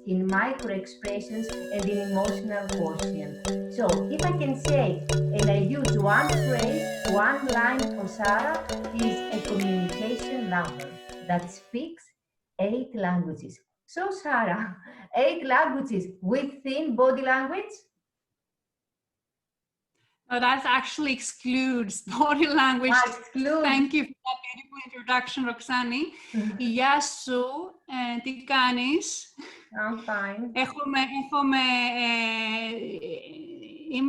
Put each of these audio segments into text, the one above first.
in microexpressions and in emotional quotient. So if I can say, and I use one phrase, one line for Sara, is a communication lover that speaks 8 languages. So Sara, 8 languages within body language? Oh, that actually excludes body language. Thank you for that beautiful introduction, Roxani. Γεια σου, τι κάνεις? I'm fine.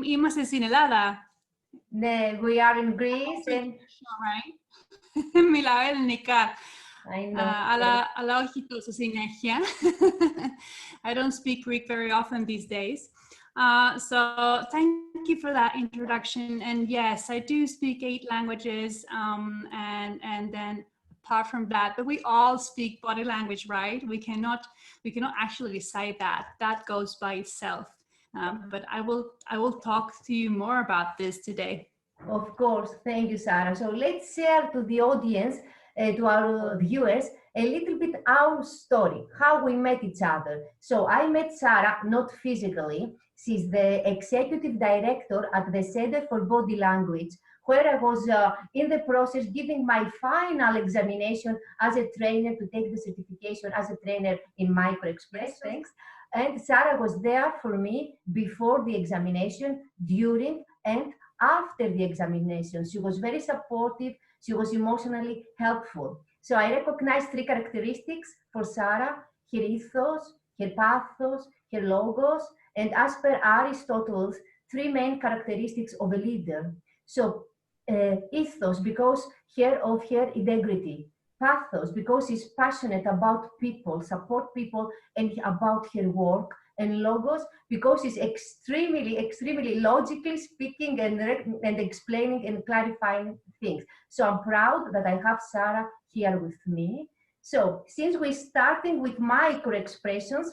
Είμαστε στην Ελλάδα. Ναι, we are in Greece. And... Right? Μιλάω ελληνικά. I know. Αλλά όχι τόσο συνέχεια. I don't speak Greek very often these days. So thank you for that introduction. And yes, I do speak 8 languages. And then apart from that, but we all speak body language, right? We cannot actually decide that. That goes by itself. But I will talk to you more about this today. Of course. Thank you, Sara. So let's share to the audience, to our viewers, a little bit our story, how we met each other. So I met Sara, not physically. She's the executive director at the Center for Body Language, where I was in the process giving my final examination as a trainer to take the certification as a trainer in Microexpressions. And Sara was there for me before the examination, during, and after the examination. She was very supportive. She was emotionally helpful. So I recognize 3 characteristics for Sara: her ethos, her pathos, her logos, and as per Aristotle, 3 main characteristics of a leader. So ethos, because of her integrity; pathos, because she's passionate about people, support people, and about her work; and logos, because she's extremely logically speaking and explaining and clarifying things. So I'm proud that I have Sara here with me. So since we're starting with microexpressions,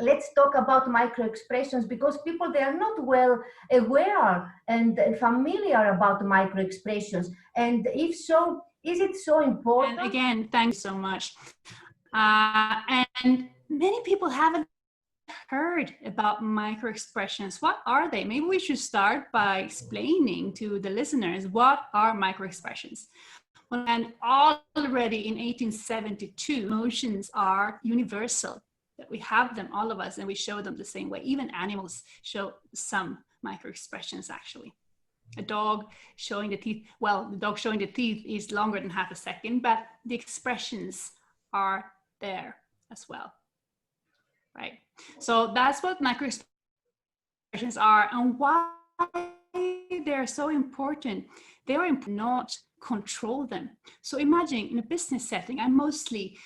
let's talk about microexpressions, because people, they are not well aware and familiar about microexpressions. And if so, is it so important? And again, thanks so much. And many people haven't heard about microexpressions. What are they? Maybe we should start by explaining to the listeners what are microexpressions. And already in 1872, emotions are universal. That we have them, all of us, and we show them the same way. Even animals show some microexpressions, actually. A dog showing the teeth, well, the dog showing the teeth is longer than half a second, but the expressions are there as well, right? So that's what microexpressions are, and why they're so important. They are important not control them. So imagine in a business setting, I'm mostly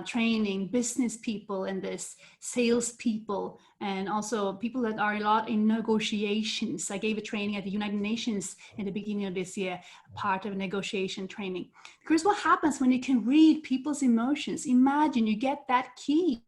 training business people and this, sales people, and also people that are a lot in negotiations. I gave a training at the United Nations in the beginning of this year, part of a negotiation training. Because what happens when you can read people's emotions? Imagine you get that key,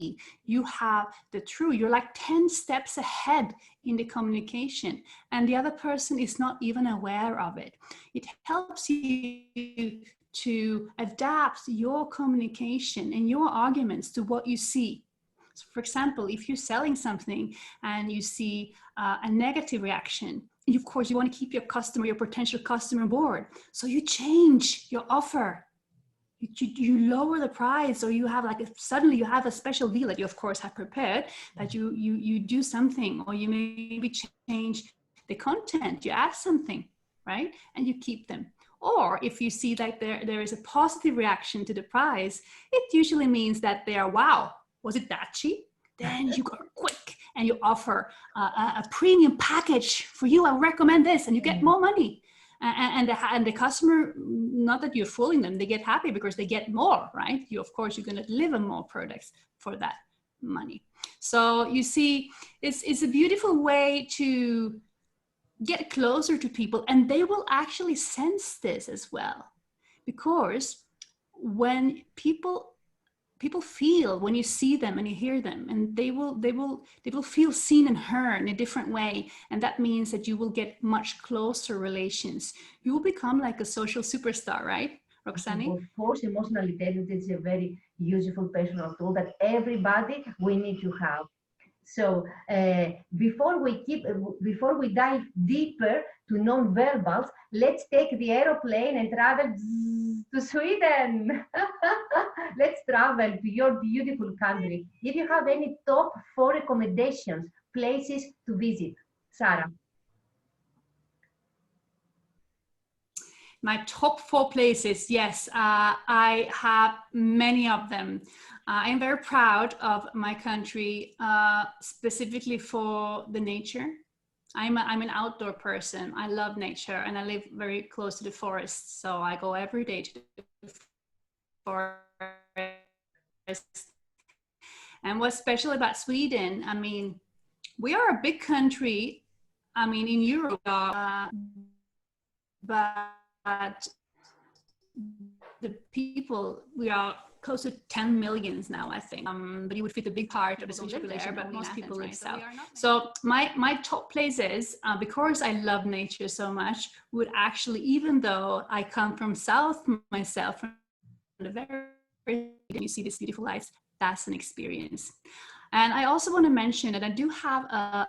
you have the truth, you're like 10 steps ahead in the communication, and the other person is not even aware of it. It helps you to adapt your communication and your arguments to what you see. So for example, if you're selling something and you see a negative reaction, of course you want to keep your customer, your potential customer on board. So you change your offer. You lower the price, or you have suddenly you have a special deal that you of course have prepared, that you do something, or you maybe change the content, you add something, right? And you keep them. Or if you see that there is a positive reaction to the price, it usually means that they are, wow, was it that cheap? Then you go quick and you offer a premium package for you. I recommend this, and you get more money. And the customer, not that you're fooling them, they get happy because they get more, right? Of course, you're going to deliver more products for that money. So you see, it's a beautiful way to get closer to people, and they will actually sense this as well, because when people feel, when you see them and you hear them, and they will feel seen and heard in a different way, and that means that you will get much closer relations. You will become like a social superstar, right, Roxani? Of course, emotional intelligence is a very useful personal tool that everybody we need to have. So before we dive deeper to non-verbals, let's take the aeroplane and travel to Sweden. Let's travel to your beautiful country. If you have any top 4 recommendations, places to visit, Sara. My top 4 places, yes, I have many of them. I am very proud of my country, specifically for the nature. I'm an outdoor person. I love nature and I live very close to the forest. So I go every day to the forest. And what's special about Sweden, I mean, we are a big country. I mean, in Europe, but the people, we are close to 10 millions now, I think. But you would fit a big part of the Swedish population, but most people live south. So my top places, because I love nature so much, would actually, even though I come from south myself, from the very, you see these beautiful lights, that's an experience. And I also want to mention that I do have a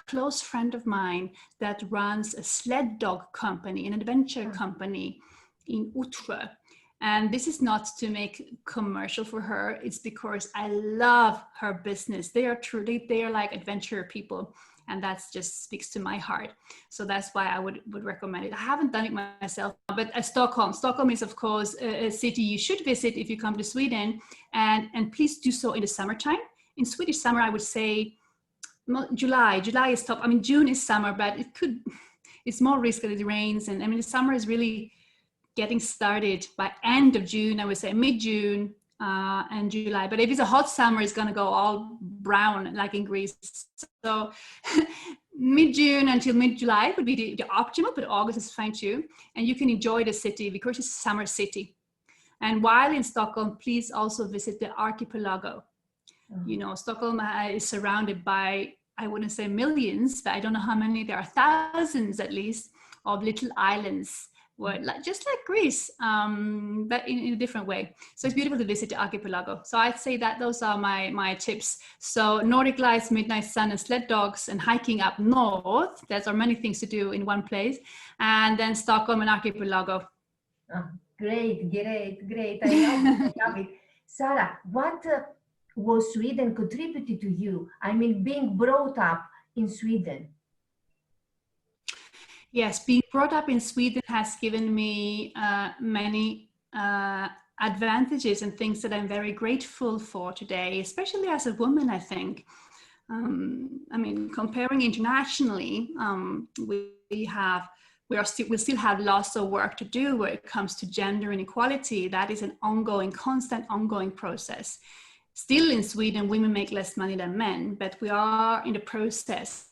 close friend of mine that runs a sled dog company, an adventure company in Utrö. And this is not to make commercial for her, it's because I love her business. They are like adventure people, and that just speaks to my heart. So that's why I would recommend it. I haven't done it myself, but Stockholm is of course a city you should visit if you come to Sweden, and please do so in the summertime. In Swedish summer, I would say July is top. I mean, June is summer, but it's more risk that it rains. And I mean, the summer is really getting started by end of June, I would say mid-June and July. But if it's a hot summer, it's gonna go all brown like in Greece. So mid-June until mid-July would be the optimal, but August is fine too. And you can enjoy the city because it's a summer city. And while in Stockholm, please also visit the Archipelago. You know, Stockholm is surrounded by, I wouldn't say millions, but I don't know how many, there are thousands at least of little islands, where, just like Greece, but in a different way. So it's beautiful to visit the Archipelago. So I'd say that those are my tips. So Nordic Lights, Midnight Sun, and sled dogs, and hiking up north. There are many things to do in one place. And then Stockholm and Archipelago. Oh, great. I love it. Sara, what was Sweden contributed to you? I mean, being brought up in Sweden. Yes, being brought up in Sweden has given me many advantages and things that I'm very grateful for today, especially as a woman, I think. I mean, comparing internationally, we still have lots of work to do when it comes to gender inequality. That is an constant ongoing process. Still in Sweden, women make less money than men, but we are in the process.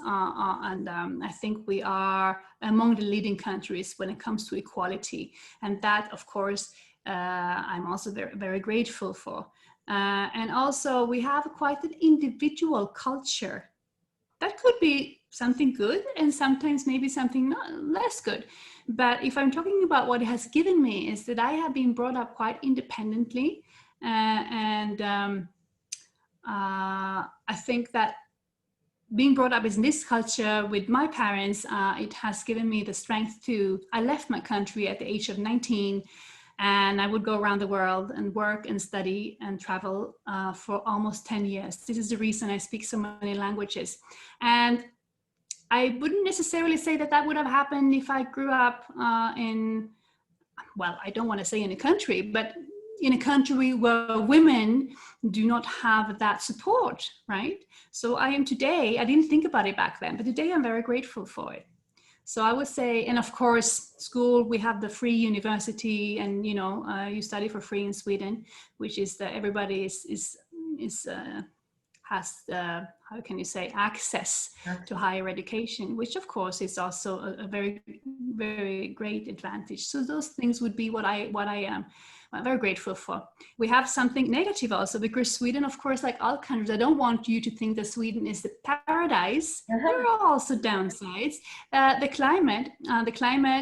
And I think we are among the leading countries when it comes to equality. And that, of course, I'm also very, very grateful for. And also we have quite an individual culture. That could be something good and sometimes maybe something less good. But if I'm talking about what it has given me is that I have been brought up quite independently. I think that being brought up in this culture with my parents, it has given me the strength I left my country at the age of 19, and I would go around the world and work and study and travel for almost 10 years. This is the reason I speak so many languages. And I wouldn't necessarily say that would have happened if I grew up well, I don't want to say in a country, but in a country where women do not have that support, right? So I am today, I didn't think about it back then, but today I'm very grateful for it. So I would say, and of course, school, we have the free university, and you know, you study for free in Sweden, which is that everybody has how can you say, access to higher education, which of course is also a very, very great advantage. So those things would be what I'm very grateful for. We have something negative also, because Sweden, of course, like all countries, I don't want you to think that Sweden is the paradise. There are also downsides. The climate.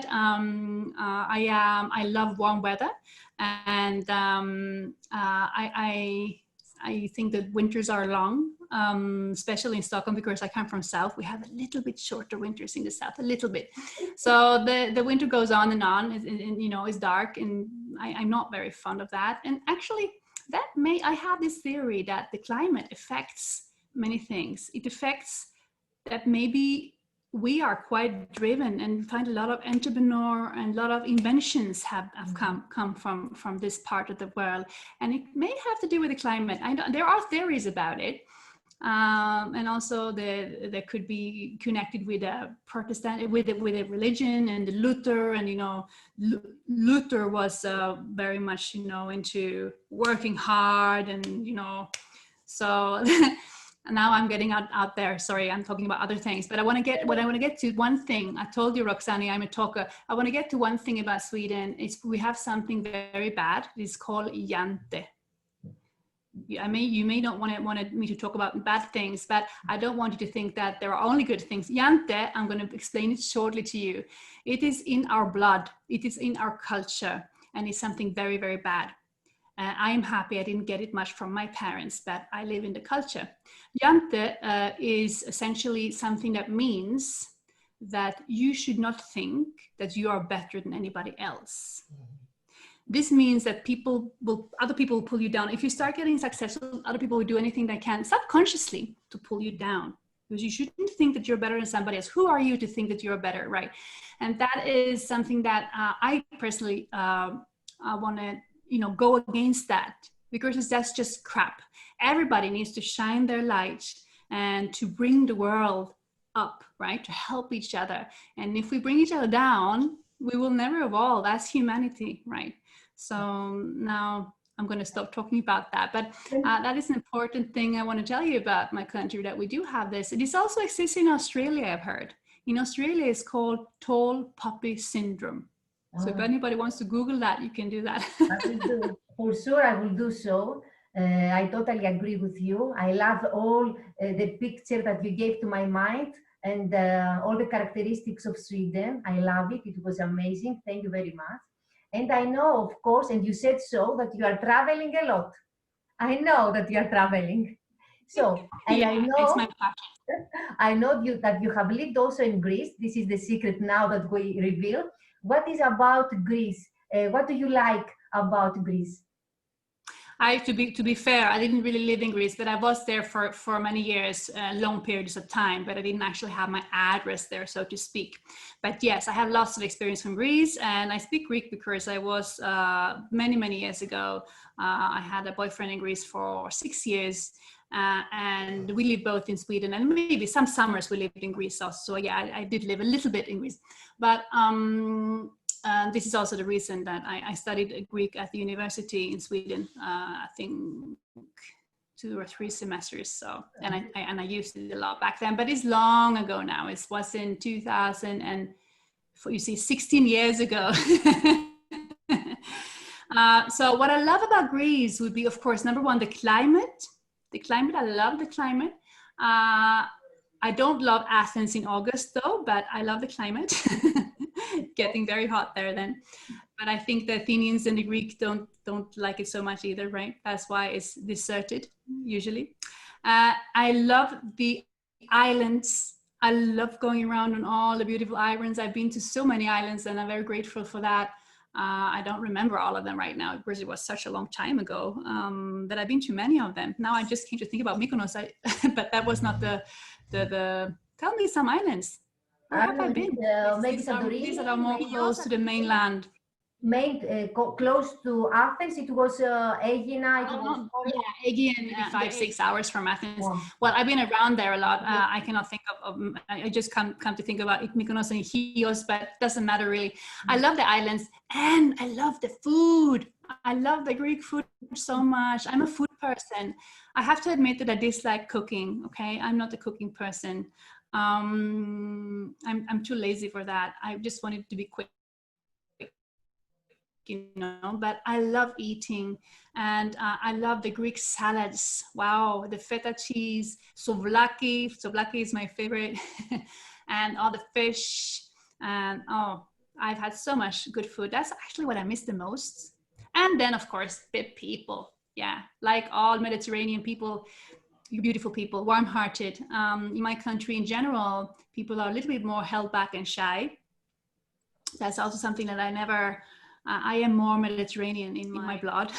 I love warm weather. And I think that winters are long, especially in Stockholm, because I come from South. We have a little bit shorter winters in the South, a little bit. So the winter goes on, and you know, it's dark, and I'm not very fond of that. And actually, I have this theory that the climate affects many things. It affects that maybe we are quite driven and find a lot of entrepreneur and a lot of inventions have come from this part of the world, and it may have to do with the climate. There are theories about it, and also there could be connected with a Protestant, with a religion, and the Luther, and you know, Luther was very much, you know, into working hard, and you know, so. And now I'm getting out there. Sorry, I'm talking about other things. But I want to get to one thing. I told you, Roxani, I'm a talker. I want to get to one thing about Sweden. We have something very bad. It's called jante. You may not want me to talk about bad things, but I don't want you to think that there are only good things. Jante, I'm going to explain it shortly to you. It is in our blood. It is in our culture. And it's something very, very bad. I am happy I didn't get it much from my parents, but I live in the culture. Jante is essentially something that means that you should not think that you are better than anybody else. This means that other people will pull you down. If you start getting successful, other people will do anything they can subconsciously to pull you down, because you shouldn't think that you're better than somebody else. Who are you to think that you're better, right? And that is something that I personally want to, you know, go against that, because that's just crap. Everybody needs to shine their light and to bring the world up, right? To help each other. And if we bring each other down, we will never evolve as humanity, right? So now I'm going to stop talking about that. But that is an important thing I want to tell you about my country, that we do have this. It also exists in Australia, I've heard. In Australia, it's called tall poppy syndrome. So if anybody wants to Google that, you can do that. I will do. For sure, I will do so. I totally agree with you. I love all the picture that you gave to my mind, and all the characteristics of Sweden. I love it. It was amazing. Thank you very much. And I know, of course, and you said so, that you are traveling a lot. I know that you are traveling. So, and yeah, I know, it's my passion. I know that you have lived also in Greece. This is the secret now that we reveal. What is about Greece? What do you like about Greece? To be fair, I didn't really live in Greece, but I was there for many years, long periods of time, but I didn't actually have my address there, so to speak. But yes, I have lots of experience from Greece, and I speak Greek because I was, many years ago, I had a boyfriend in Greece for 6 years, and we lived both in Sweden, and maybe some summers we lived in Greece also. So yeah, I did live a little bit in Greece, but this is also the reason that I studied Greek at the university in Sweden. I think 2 or 3 semesters. So, and I used it a lot back then, but it's long ago now. It was in 2000 and, you see, 16 years ago. So what I love about Greece would be, of course, number one, the climate. The climate, I love the climate. I don't love Athens in August though, but I love the climate. Getting very hot there then. But I think the Athenians and the Greeks don't like it so much either, right? That's why it's deserted usually. I love the islands. I love going around on all the beautiful islands. I've been to so many islands, and I'm very grateful for that. I don't remember all of them right now because it was such a long time ago, but I've been to many of them. Now I just came to think about Mykonos, but that was not the tell me some islands. Where have I been? Maybe These are more close to the mainland. Close to Athens, it was Aegina. Yeah, Aegean, 5-6 hours from Athens. Yeah. Well, I've been around there a lot. I cannot think of I just come to think about Mykonos and Chios, but it doesn't matter really. I love the islands, and I love the food. I love the Greek food so much. I'm a food person. I have to admit that I dislike cooking. Okay, I'm not a cooking person. I'm too lazy for that. I just want it to be quick, you know, but I love eating, and I love the Greek salads. Wow, the feta cheese, souvlaki is my favorite, and all the fish, and I've had so much good food. That's actually what I miss the most. And then, of course, the people. Yeah, like all Mediterranean people, beautiful people, warm-hearted. In my country in general, people are a little bit more held back and shy. That's also something that I am more Mediterranean in my blood.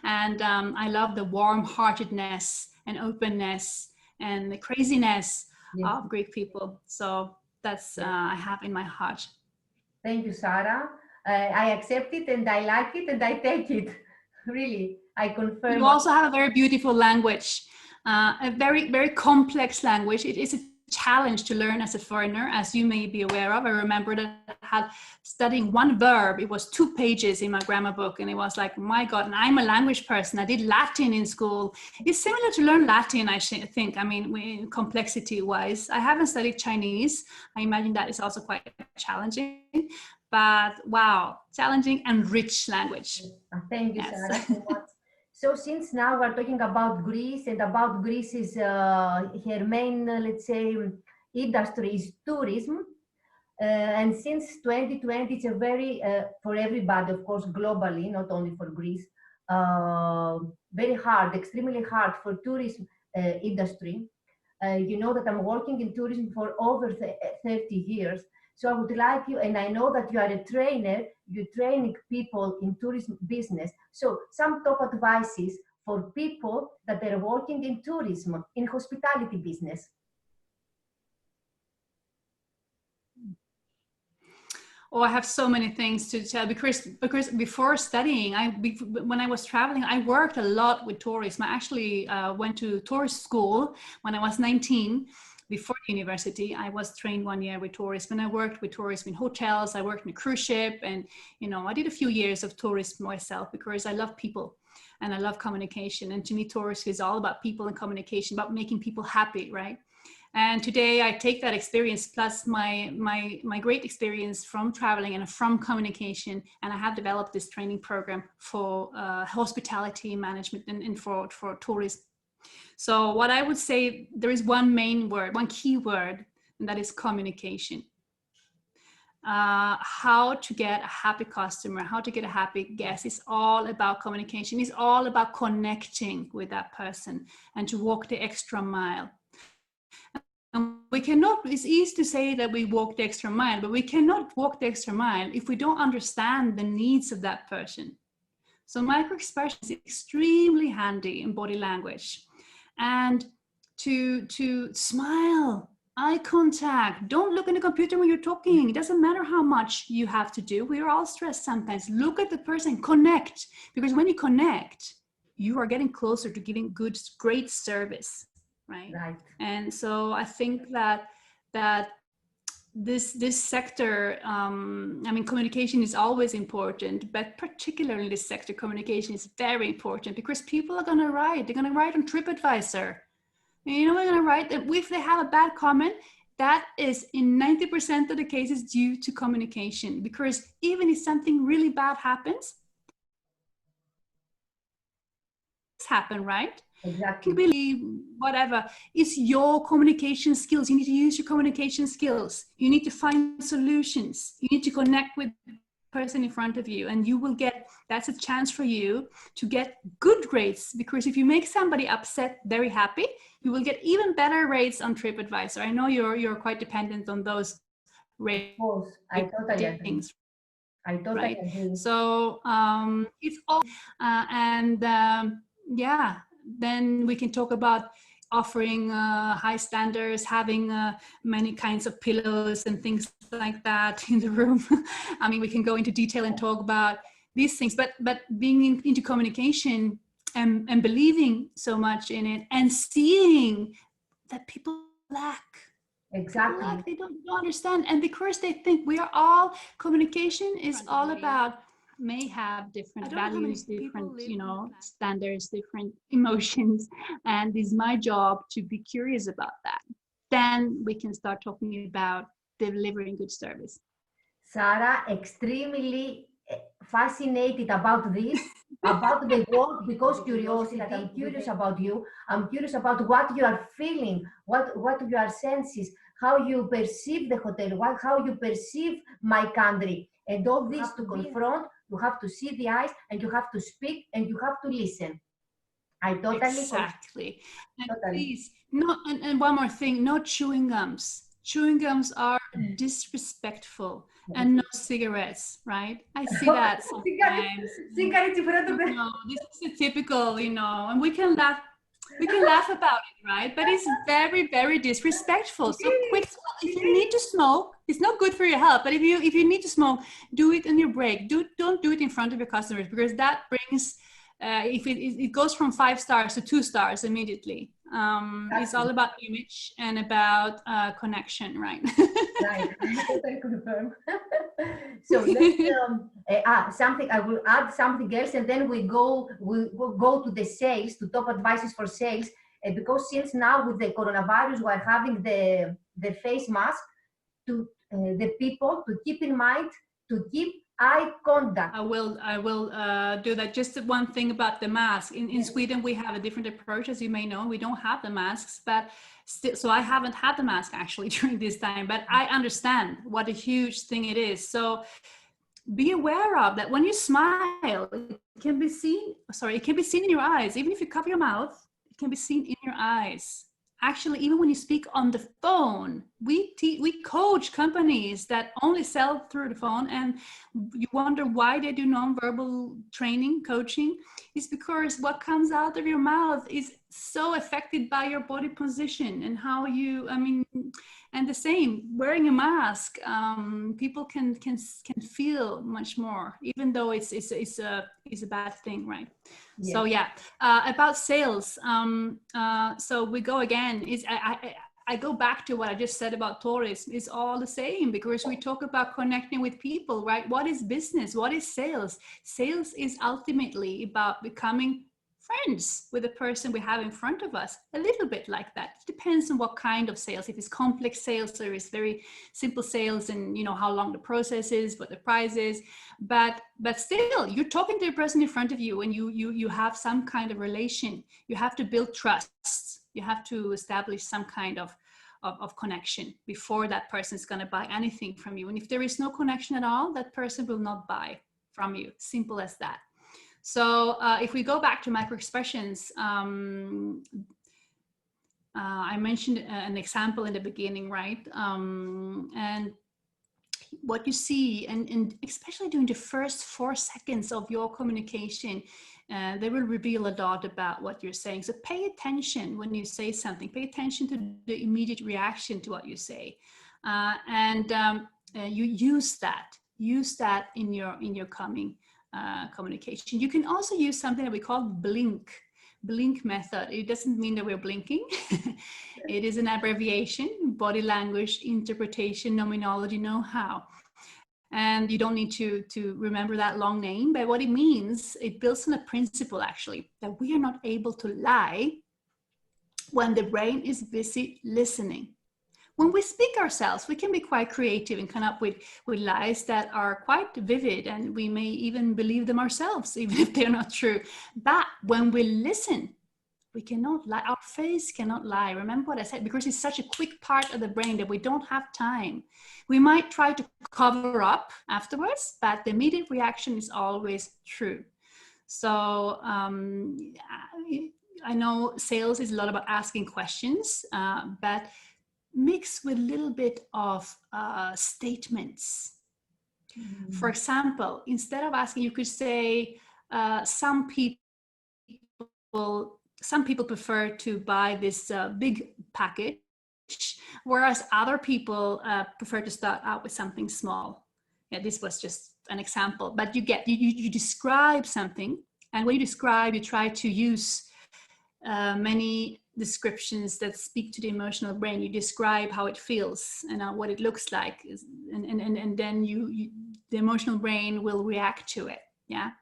And I love the warm-heartedness and openness and the craziness of Greek people. So that's I have in my heart. Thank you, Sara. I accept it and I like it and I take it. Really, I confirm. You also have a very beautiful language, a very, very complex language. It is a challenge to learn as a foreigner, as you may be aware of. I remember that I had studying one verb. It was 2 pages in my grammar book, and it was like, my God, and I'm a language person. I did Latin in school. It's similar to learn Latin, I think. I mean, complexity-wise. I haven't studied Chinese. I imagine that is also quite challenging. But wow, challenging and rich language. Thank you, Sara, so much. So since now we're talking about Greece, and about Greece's her main, let's say, industry is tourism. And since 2020, it's a very, for everybody, of course, globally, not only for Greece, very hard, extremely hard for tourism industry. You know that I'm working in tourism for over 30 years. So I would like you, and I know that you are a trainer, you're training people in tourism business. So some top advices for people that are working in tourism, in hospitality business. Oh, I have so many things to tell because before studying, when I was traveling, I worked a lot with tourism. I actually went to tourist school when I was 19. Before university, I was trained 1 year with tourism, and I worked with tourism in hotels. I worked in a cruise ship, and I did a few years of tourism myself because I love people and I love communication. And to me, tourism is all about people and communication, about making people happy, right? And today I take that experience plus my great experience from traveling and from communication, and I have developed this training program for hospitality management and for tourism. So what I would say, there is one main word, one key word, and that is communication. How to get a happy customer, how to get a happy guest is all about communication. It's all about connecting with that person and to walk the extra mile. And we cannot, it's easy to say that we walk the extra mile, but we cannot walk the extra mile if we don't understand the needs of that person. So microexpressions is extremely handy in body language. And to smile, eye contact, don't look in the computer when you're talking. It doesn't matter how much you have to do. We're all stressed sometimes. Look at the person, connect, because when you connect, you are getting closer to giving great service, right? And so I think that this sector, I mean, communication is always important, but particularly in this sector, communication is very important because people are going to write. They're going to write on TripAdvisor. And they're going to write that if they have a bad comment, that is in 90% of the cases due to communication. Because even if something really bad happens, it's happened, right? Exactly. Really, whatever. It's your communication skills. You need to use your communication skills. You need to find solutions. You need to connect with the person in front of you, and you will get, that's a chance for you to get good grades, because if you make somebody upset very happy, you will get even better rates on TripAdvisor. I know you're quite dependent on those ratings. Of course, I totally agree. I totally agree. So it's all, yeah, then we can talk about offering high standards, having many kinds of pillows and things like that in the room. I mean, we can go into detail and talk about these things, but being into communication and believing so much in it and seeing that people lack. Exactly. People lack, they don't understand. And because they think we are all, communication is all about, may have different values, different, standards, different emotions. And it's my job to be curious about that. Then we can start talking about delivering good service. Sara, extremely fascinated about this, about the work, because curiosity. I'm curious about you. I'm curious about what you are feeling, what your senses, how you perceive the hotel, how you perceive my country, and all this to confront You have to see the eyes, and you have to speak, and you have to listen. I totally exactly. And totally. please, no, and one more thing, no chewing gums. Chewing gums are disrespectful, and no cigarettes, right? I see that sometimes. Cigarettes in front of the... No, this is a typical, and we can laugh about it, right? But it's very, very disrespectful. So quit. If you need to smoke, it's not good for your health. But if you need to smoke, do it in your break. Don't do it in front of your customers, because that brings if it goes from 5 stars to 2 stars immediately. It's all about image and about connection, right? Right, I confirm. So let's something. I will add something else, and then we'll go to the sales, to top advices for sales, because since now with the coronavirus we're having the face mask, to the people to keep in mind to keep eye contact. I will do that. Just one thing about the mask. In Sweden, we have a different approach, as you may know. We don't have the masks, but still, so I haven't had the mask actually during this time, but I understand what a huge thing it is. So be aware of that. When you smile, it can be seen in your eyes. Even if you cover your mouth, it can be seen in your eyes. Actually, even when you speak on the phone, we coach companies that only sell through the phone, and you wonder why they do nonverbal training, coaching. It's because what comes out of your mouth is so affected by your body position and how you, and the same, wearing a mask, people can feel much more, even though it's a bad thing, right? Yes. So yeah, about sales. So we go again. I go back to what I just said about tourism. It's all the same, because we talk about connecting with people, right? What is business? What is sales? Sales is ultimately about becoming friends with the person we have in front of us, a little bit like that. It depends on what kind of sales. If it's complex sales, or it's very simple sales, and how long the process is, what the price is, but still you're talking to the person in front of you, and you have some kind of relation. You have to build trust. You have to establish some kind of connection before that person is going to buy anything from you. And if there is no connection at all, that person will not buy from you. Simple as that. So if we go back to microexpressions, I mentioned an example in the beginning, right? And what you see, and especially during the first 4 seconds of your communication, they will reveal a lot about what you're saying. So pay attention when you say something. Pay attention to the immediate reaction to what you say, and you use that in your coming communication. You can also use something that we call blink method. It doesn't mean that we're blinking. It is an abbreviation: body language, interpretation, nominology, know-how. And you don't need to remember that long name, but what it means, it builds on a principle actually, that we are not able to lie when the brain is busy listening. When we speak ourselves, we can be quite creative and come up with lies that are quite vivid, and we may even believe them ourselves, even if they're not true. But when we listen, we cannot lie. Our face cannot lie. Remember what I said, because it's such a quick part of the brain that we don't have time. We might try to cover up afterwards, but the immediate reaction is always true. So I know sales is a lot about asking questions, but mix with a little bit of statements. Mm-hmm. For example, instead of asking, you could say, some people prefer to buy this big package, whereas other people prefer to start out with something small. Yeah, this was just an example, but you describe something, and when you describe, you try to use many descriptions that speak to the emotional brain. You describe how it feels and what it looks like, and then the emotional brain will react to it. Yeah.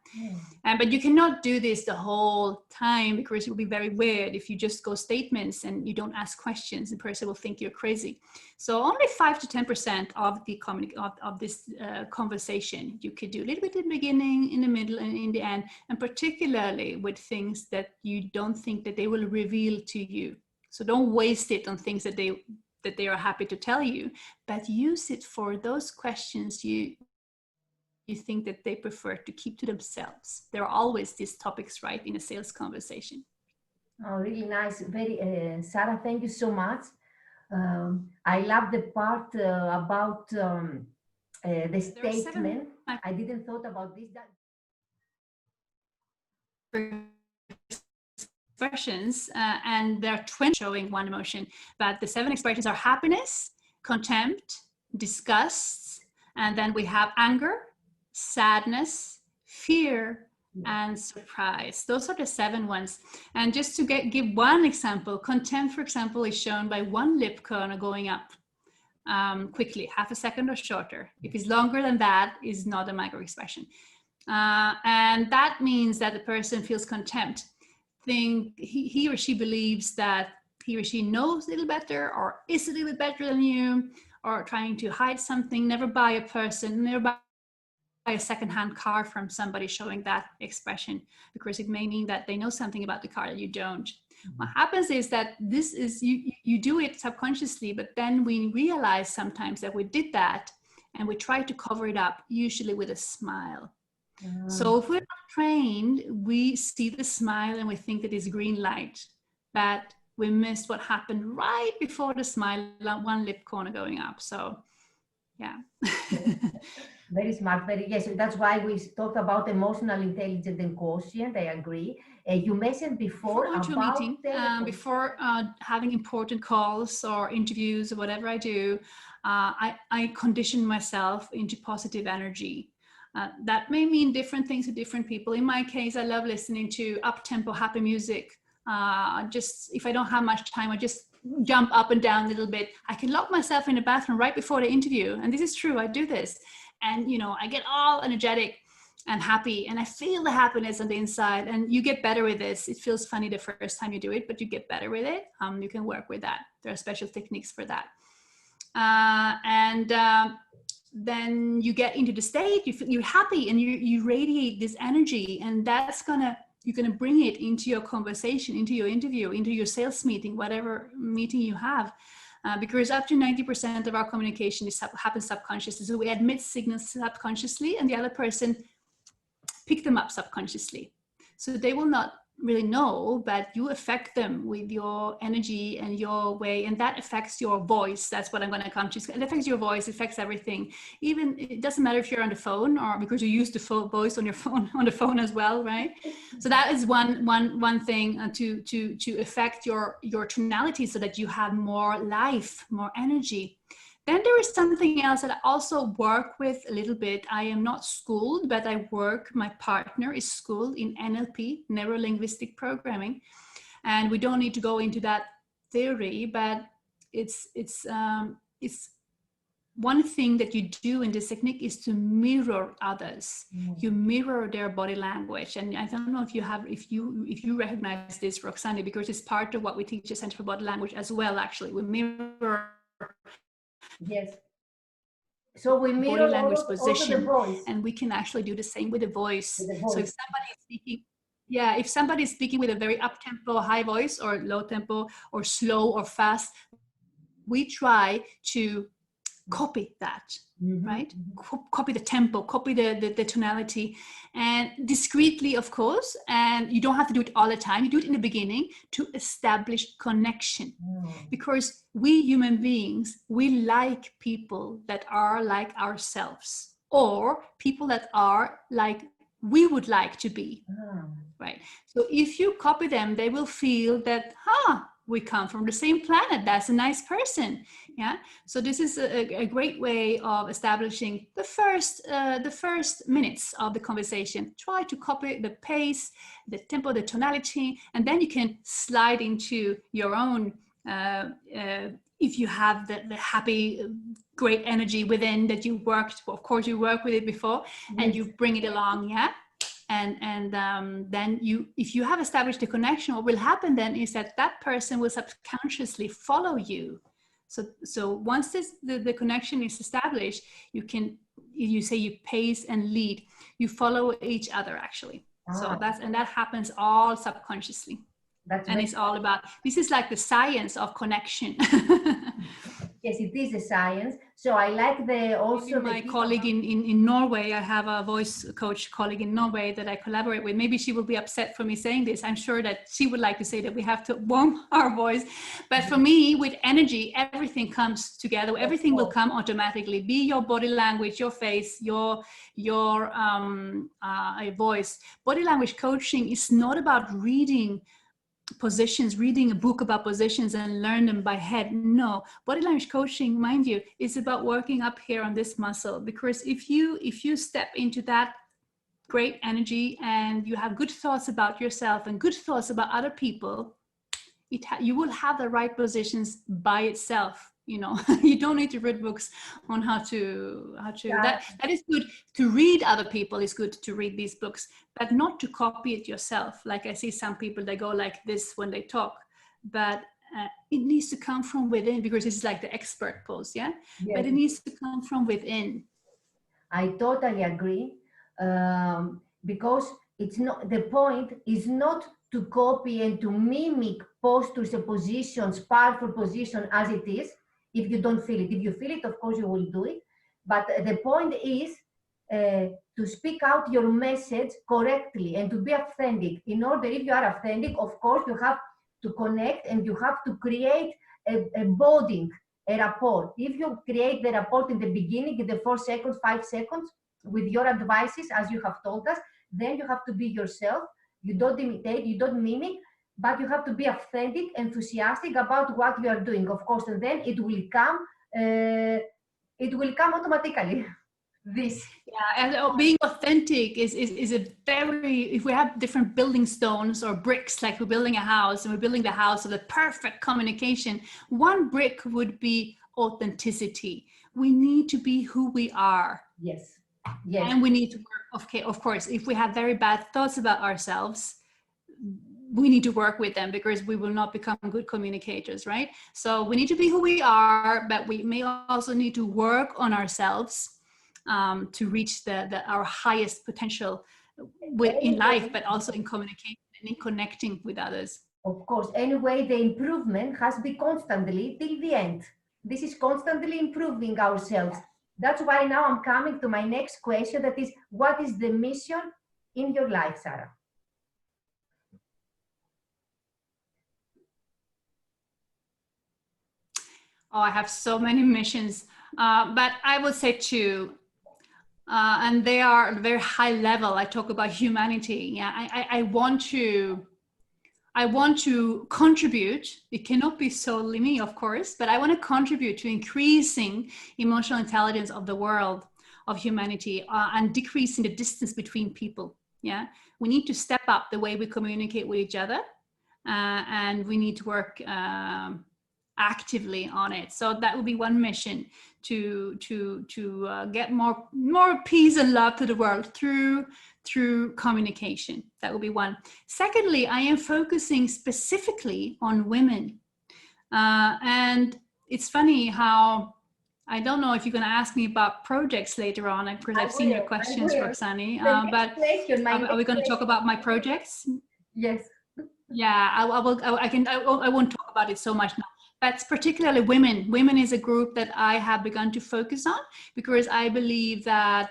But you cannot do this the whole time, because it will be very weird if you just go statements and you don't ask questions. The person will think you're crazy. So only 5 to 10% of the of this conversation you could do a little bit in the beginning, in the middle, and in the end, and particularly with things that you don't think that they will reveal to you. So don't waste it on things that they are happy to tell you, but use it for those questions you think that they prefer to keep to themselves? There are always these topics, right, in a sales conversation. Oh, really nice. Very, Sarah, thank you so much. I love the part about the statement. I didn't thought about this. Expressions, and there are 20 showing one emotion, but the 7 expressions are happiness, contempt, disgust, and then we have anger, sadness, fear, and surprise. Those are the 7 ones. And just to give one example, contempt, for example, is shown by one lip corner going up quickly, half a second or shorter. If it's longer than that, it's not a microexpression. And that means that the person feels contempt. He or she believes that he or she knows a little better or is a little bit better than you, or trying to hide something. Never buy a person, never buy a secondhand car from somebody showing that expression, because it may mean that they know something about the car that you don't. What happens is that this is, you do it subconsciously, but then we realize sometimes that we did that and we try to cover it up, usually with a smile. So if we're not trained, we see the smile and we think that it's green light, but we missed what happened right before the smile, one lip corner going up. So yeah. Very smart, yes. That's why we talked about emotional intelligence and quotient. I agree. You mentioned before going to a meeting, before having important calls or interviews or whatever I do, I condition myself into positive energy. That may mean different things to different people. In my case, I love listening to up-tempo, happy music. Just if I don't have much time, I just jump up and down a little bit. I can lock myself in the bathroom right before the interview. And this is true, I do this. And, you know, I get all energetic and happy, and I feel the happiness on the inside. And you get better with this. It feels funny the first time you do it, but you get better with it. You can work with that. There are special techniques for that. Then you get into the state, you're happy, and you radiate this energy, and you're gonna bring it into your conversation, into your interview, into your sales meeting, whatever meeting you have, because up to 90% of our communication happens subconsciously. So we admit signals subconsciously, and the other person pick them up subconsciously. So they will not really know, but you affect them with your energy and your way, and that affects your voice. That's what I'm going to come to. It affects your voice, it affects everything. Even it doesn't matter if you're on the phone, or because you use the voice on your phone, on the phone as well, right? So that is one thing to affect your tonality, so that you have more life, more energy. Then there is something else that I also work with a little bit. I am not schooled, but my partner is schooled in NLP, neuro-linguistic programming. And we don't need to go into that theory, but it's one thing that you do in this technique is to mirror others. You mirror their body language. And I don't know if you recognize this, Roxanne, because it's part of what we teach at Center for Body Language as well, actually. We mirror. Yes. So we mirror body language position, the voice. And we can actually do the same with the voice. So if somebody is speaking, if somebody is speaking with a very up-tempo, high voice, or low tempo, or slow or fast, we try to copy that, right? Copy the tempo, copy the tonality, and discreetly, of course. And you don't have to do it all the time. You do it in the beginning to establish connection, because we human beings, we like people that are like ourselves, or people that are like we would like to be, right? So if you copy them, they will feel that, we come from the same planet. That's a nice person. Yeah. So this is a great way of establishing the first minutes of the conversation. Try to copy the pace, the tempo, the tonality, and then you can slide into your own, if you have the happy, great energy within that you worked, of course you work with it before, and you bring it along. Yeah. And then if you have established a connection, what will happen then is that person will subconsciously follow you. So once the connection is established, you pace and lead, you follow each other actually. So that happens all subconsciously. It's all about, this is like the science of connection. Yes, it is a science. So I like the also Maybe my colleague in Norway, I have a voice coach colleague in Norway that I collaborate with. Maybe she will be upset for me saying this. I'm sure that she would like to say that we have to warm our voice. But for me, with energy, everything comes together. Everything will come automatically. Be your body language, your face, your voice. Body language coaching is not about reading positions, reading a book about positions and learn them by head. No, body language coaching, mind you, is about working up here on this muscle, because if you step into that great energy and you have good thoughts about yourself and good thoughts about other people, you will have the right positions by itself. You know, you don't need to read books on how to that is good to read. Other people is good to read these books, but not to copy it yourself. Like I see some people, they go like this when they talk, but it needs to come from within, because it's like the expert pose. Yeah. Yes. But it needs to come from within. I totally agree, because it's not, the point is not to copy and to mimic postures and positions, powerful position as it is. If you don't feel it, if you feel it, of course you will do it. But the point is to speak out your message correctly and to be authentic. In order, if you are authentic, of course you have to connect and you have to create a bonding, a rapport. If you create the rapport in the beginning, in the 4 seconds, 5 seconds, with your advices, as you have told us, then you have to be yourself. You don't imitate, you don't mimic, but you have to be authentic, enthusiastic about what you are doing, of course, and then it will come automatically. This. Yeah, and being authentic is a very, if we have different building stones or bricks, like we're building a house and we're building the house of the perfect communication, one brick would be authenticity. We need to be who we are. Yes. Yes. And we need to work, okay, of course, if we have very bad thoughts about ourselves, we need to work with them, because we will not become good communicators, right? So we need to be who we are, but we may also need to work on ourselves to reach our highest potential in life, but also in communication and in connecting with others. Of course. Anyway, the improvement has been constantly till the end. This is constantly improving ourselves. That's why now I'm coming to my next question, that is, what is the mission in your life, Sara? Oh, I have so many missions, but I would say two, and they are very high level. I talk about humanity. Yeah, I want to contribute. It cannot be solely me, of course, but I want to contribute to increasing emotional intelligence of the world, of humanity, and decreasing the distance between people. Yeah, we need to step up the way we communicate with each other, and we need to work actively on it. So that would be one mission, to get more peace and love to the world through communication. That would be one. Secondly, I am focusing specifically on women, and it's funny how, I don't know if you're going to ask me about projects later on, because I've seen your questions, Roxani, but are we going to talk about my projects? Yes. Yeah, I won't talk about it so much now. But particularly women. Women is a group that I have begun to focus on, because I believe that,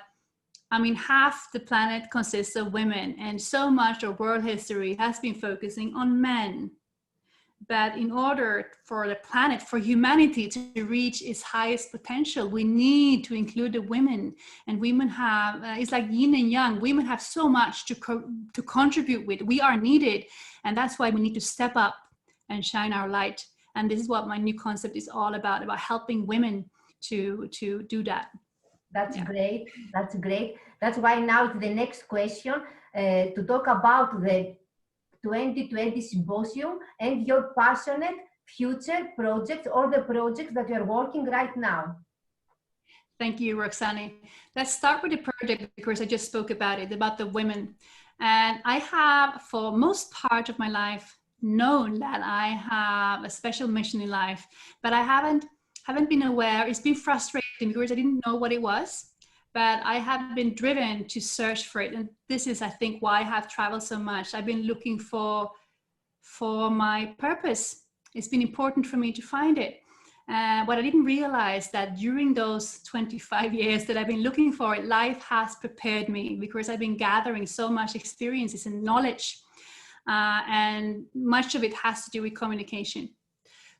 I mean, half the planet consists of women, and so much of world history has been focusing on men. But in order for the planet, for humanity to reach its highest potential, we need to include the women. And women have, it's like yin and yang. Women have so much to contribute with. We are needed. And that's why we need to step up and shine our light. And this is what my new concept is all about helping women to do that. That's great. That's great. That's why now it's the next question, to talk about the 2020 symposium and your passionate future projects, or the projects that you're working right now. Thank you, Roxani. Let's start with the project, because I just spoke about it, about the women. And I have, for most part of my life, known that I have a special mission in life, but I haven't been aware. It's been frustrating because I didn't know what it was, but I have been driven to search for it. And this is, I think, why I have traveled so much. I've been looking for my purpose. It's been important for me to find it. What I didn't realize that during those 25 years that I've been looking for it, life has prepared me, because I've been gathering so much experiences and knowledge, and much of it has to do with communication.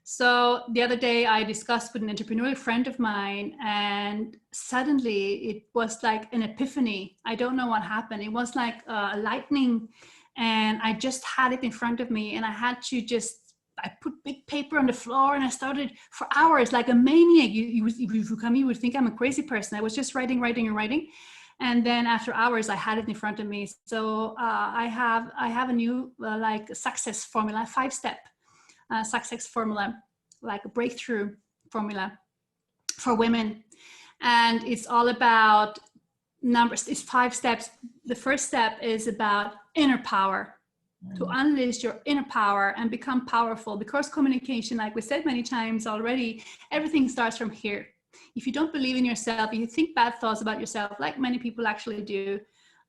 So the other day I discussed with an entrepreneurial friend of mine, and suddenly it was like an epiphany. I don't know what happened. It was like a lightning, and I just had it in front of me, and I had to I put big paper on the floor, and I started for hours like a maniac. If you come, you would think I'm a crazy person. I was just writing. And then after hours, I had it in front of me. So I have a new like success formula, 5-step success formula, like a breakthrough formula for women. And it's all about numbers. It's 5 steps. The first step is about inner power, to unleash your inner power and become powerful, because communication, like we said many times already, everything starts from here. If you don't believe in yourself, if you think bad thoughts about yourself, like many people actually do,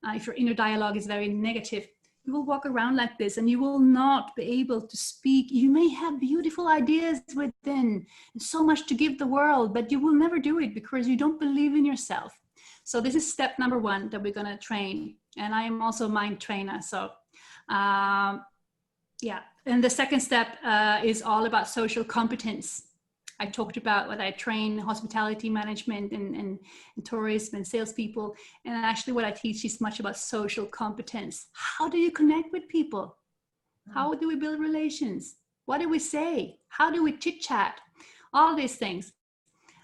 if your inner dialogue is very negative, you will walk around like this and you will not be able to speak. You may have beautiful ideas within and so much to give the world, but you will never do it because you don't believe in yourself. So this is step number 1 that we're going to train. And I am also a mind trainer. So yeah. And the second step is all about social competence. I talked about what I train hospitality management and tourism and salespeople. And actually what I teach is much about social competence. How do you connect with people? How do we build relations? What do we say? How do we chit chat? All these things.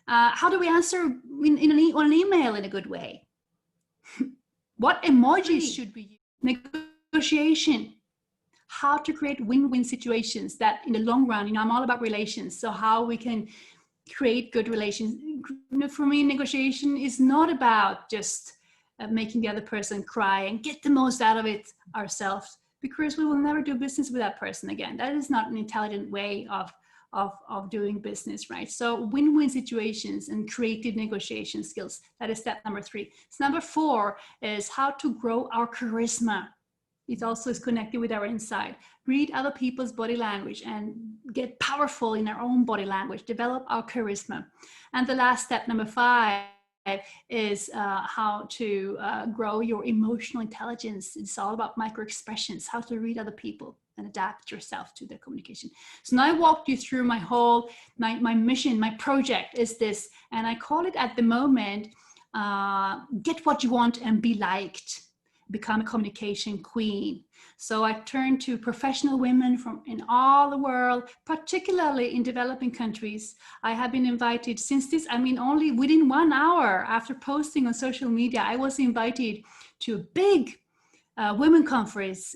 How do we answer on an email in a good way? What emojis should we use? Negotiation. How to create win-win situations that in the long run, I'm all about relations. So how we can create good relations. For me, negotiation is not about just making the other person cry and get the most out of it ourselves, because we will never do business with that person again. That is not an intelligent way of doing business, right? So win-win situations and creative negotiation skills. That is step number 3. So number 4 is how to grow our charisma. It also is connected with our inside. Read other people's body language and get powerful in our own body language. Develop our charisma. And the last step, number 5, is how to grow your emotional intelligence. It's all about microexpressions, how to read other people and adapt yourself to their communication. So now I walked you through my whole, my mission, my project is this, and I call it at the moment, get what you want and be liked. Become a communication queen. So I turned to professional women from in all the world, particularly in developing countries. I have been invited since this, only within 1 hour after posting on social media, I was invited to a big women conference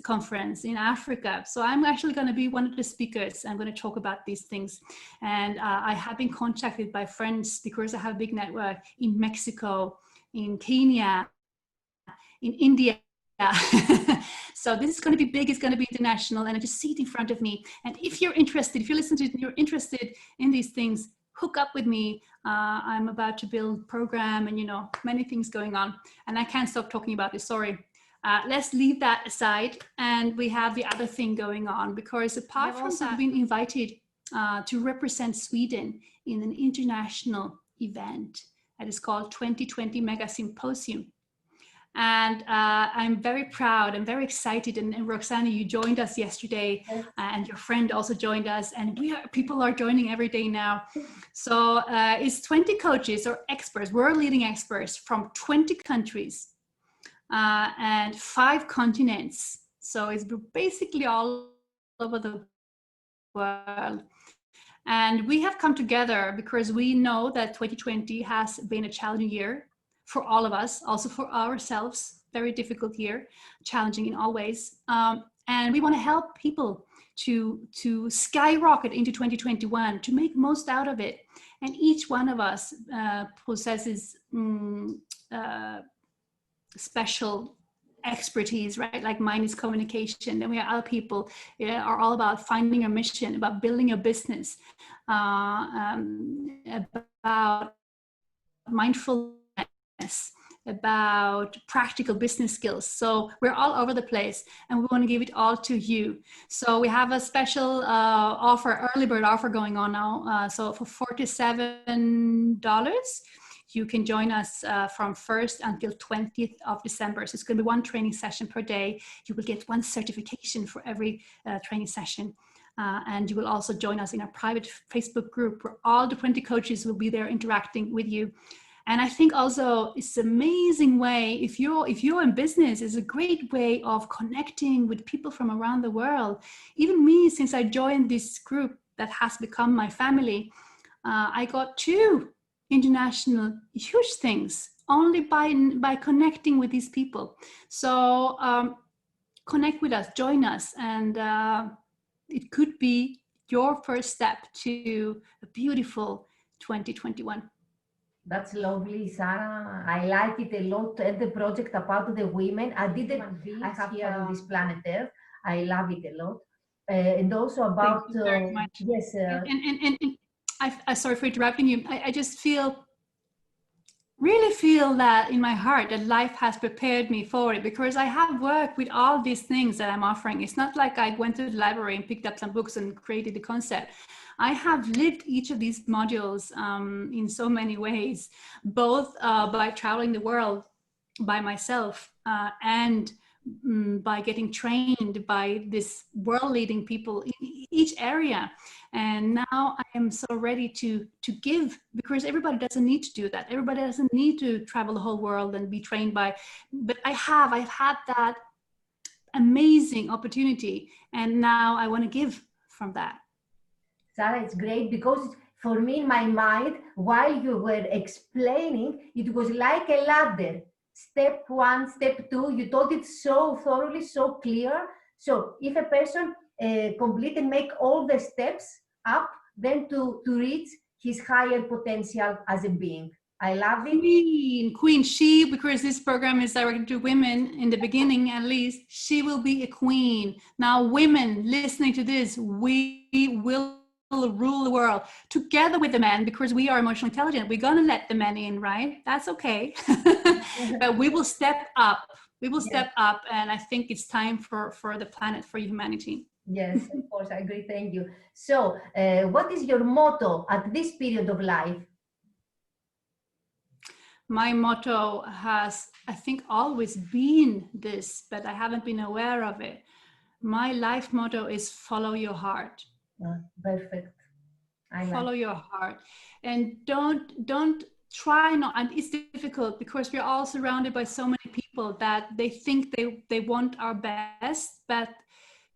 in Africa. So I'm actually going to be one of the speakers. I'm going to talk about these things. And I have been contacted by friends because I have a big network in Mexico, in Kenya, in India. So this is going to be big, it's going to be international, and I just see it in front of me. And if you're interested, if you listen to it and you're interested in these things, hook up with me. I'm about to build a program and, many things going on. And I can't stop talking about this, sorry. Let's leave that aside. And we have the other thing going on, because apart from that, I've been invited to represent Sweden in an international event that is called 2020 Mega Symposium. And I'm very proud and very excited. And Roxana, you joined us yesterday, and your friend also joined us. And people are joining every day now. So it's 20 coaches or experts, world leading experts from 20 countries and 5 continents. So it's basically all over the world. And we have come together because we know that 2020 has been a challenging year for all of us, also for ourselves, very difficult year, challenging in all ways. And we want to help people to skyrocket into 2021, to make most out of it. And each one of us possesses special expertise, right? Like mine is communication. Then we have other people are all about finding a mission, about building a business, about mindfulness, about practical business skills. So we're all over the place and we want to give it all to you. So we have a special offer, early bird offer going on now. So for $47, you can join us from 1st until 20th of December. So it's going to be one training session per day. You will get one certification for every training session. And you will also join us in our private Facebook group where all the 20 coaches will be there interacting with you. And I think also it's an amazing way, if you're in business, it's a great way of connecting with people from around the world. Even me, since I joined this group that has become my family, I got 2 international huge things only by connecting with these people. So connect with us, join us, and it could be your first step to a beautiful 2021. That's lovely, Sara. I like it a lot. And the project about the women, I have here on this planet Earth. I love it a lot. And also about, Thank you very much. Yes. And I sorry for interrupting you. I just really feel that in my heart that life has prepared me for it, because I have worked with all these things that I'm offering. It's not like I went to the library and picked up some books and created the concept. I have lived each of these modules in so many ways, both by traveling the world by myself and by getting trained by this world-leading people in each area. And now I am so ready to give, because everybody doesn't need to do that. Everybody doesn't need to travel the whole world and be trained by, but I've had that amazing opportunity, and now I want to give from that. Sara, it's great, because for me, in my mind, while you were explaining, it was like a ladder. Step 1, step 2, you told it so thoroughly, so clear. So if a person complete and make all the steps up, then to reach his higher potential as a being. I love it. Queen, she, because this program is directed to women in the beginning, at least, she will be a queen. Now, women listening to this, we will rule the world together with the men, because we are emotionally intelligent. We're going to let the men in, right? That's okay. But we will step up. We will step up. And I think it's time for the planet, for humanity. Yes, of course, I agree. Thank you. So what is your motto at this period of life? My motto has, I think, always been this, but I haven't been aware of it. My life motto is follow your heart. Perfect. Follow your heart, and don't try not. And it's difficult because we're all surrounded by so many people that they think they want our best, but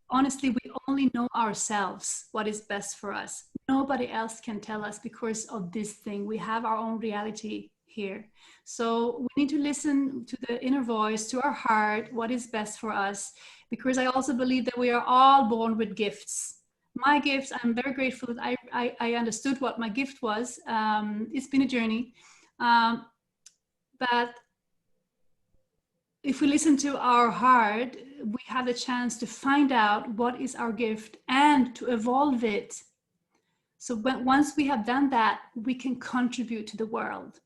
honestly, we only know ourselves what is best for us. Nobody else can tell us because of this thing. We have our own reality here. So we need to listen to the inner voice, to our heart, what is best for us, because I also believe that we are all born with gifts. My gifts, I'm very grateful that I understood what my gift was. It's been a journey. But if we listen to our heart, we have the chance to find out what is our gift and to evolve it. So once we have done that, we can contribute to the world.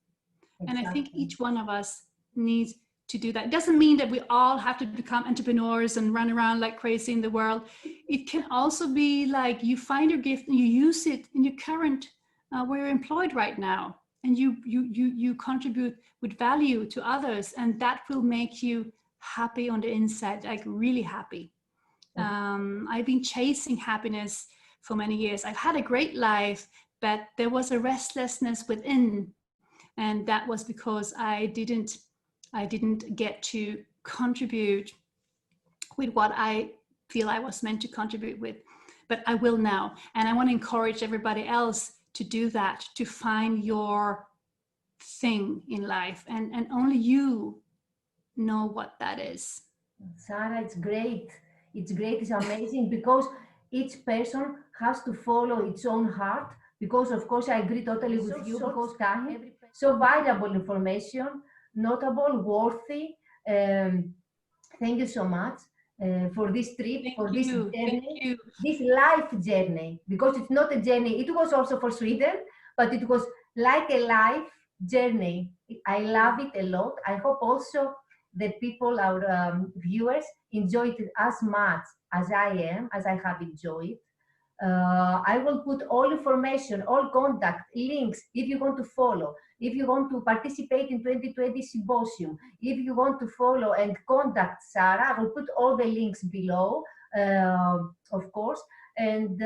Exactly. And I think each one of us needs to do that. It doesn't mean that we all have to become entrepreneurs and run around like crazy in the world. It can also be like you find your gift and you use it in your current, where you're employed right now, and you contribute with value to others, and that will make you happy on the inside, like really happy. I've been chasing happiness for many years. I've had a great life, but there was a restlessness within, and that was because I didn't get to contribute with what I feel I was meant to contribute with, but I will now. And I want to encourage everybody else to do that, to find your thing in life, and only you know what that is. Sara, it's great. It's great, it's amazing, because each person has to follow its own heart, because of course I agree totally with you, because time, so valuable information, notable, worthy. Thank you so much for this trip, for this journey, this life journey, because it's not a journey. It was also for Sweden, but it was like a life journey. I love it a lot. I hope also that people, our viewers, enjoyed it as much as as I have enjoyed. I will put all information, all contact links if you want to follow, if you want to participate in 2020 symposium, if you want to follow and contact Sara, I will put all the links below, of course. And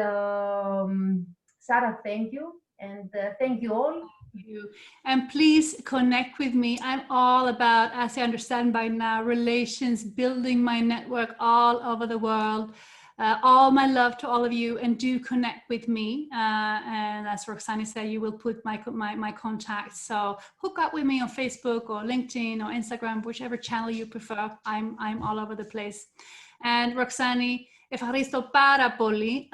Sara, thank you. And thank you all. You. And please connect with me. I'm all about, as I understand by now, relations, building my network all over the world. All my love to all of you, and do connect with me. And as Roxani said, you will put my contacts. So hook up with me on Facebook or LinkedIn or Instagram, whichever channel you prefer. I'm all over the place. And Roxani, ευχαριστώ πάρα πολύ.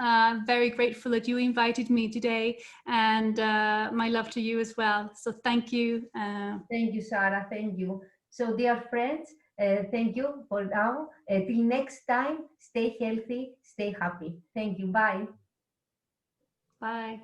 Very grateful that you invited me today, and my love to you as well. So thank you. Thank you, Sara. Thank you. So dear friends, thank you for now. Till next time, stay healthy, stay happy. Thank you. Bye. Bye.